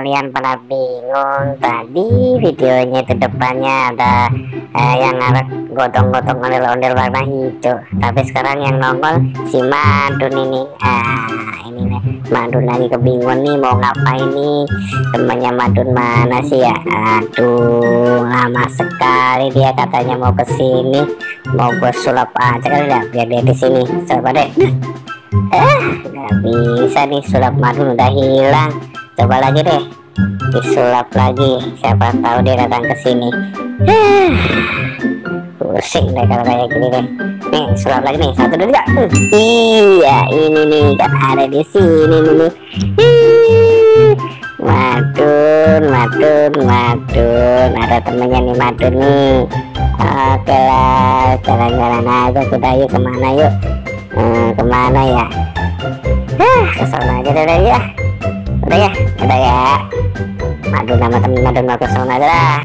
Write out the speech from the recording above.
kalian pada bingung, tadi videonya itu depannya ada yang ngarep gotong-gotong ondel-ondel warna hijau, tapi sekarang yang nongol si Madun ini. Ini nih, Madun lagi kebingungan nih mau ngapain nih. Temannya Madun mana sih ya? Aduh, lama sekali dia katanya mau kesini, mau gue sulap aja kali ya biar dia di sini. Coba deh. Nggak bisa nih, sulap Madun udah hilang. Coba lagi deh, disulap lagi, siapa tahu dia datang ke sini. Pusing deh kalau kayak gini deh. Nih sulap lagi nih, 1 2 3. Iya ini nih kan ada di sini nih. Madun, ada temennya nih Madun nih. Oke lah, jalan-jalan aja kita, yuk kemana yuk? Kemana ya? Kesana aja deh ya. Udah ya. Madun sama temen Madun mau kesana aja lah.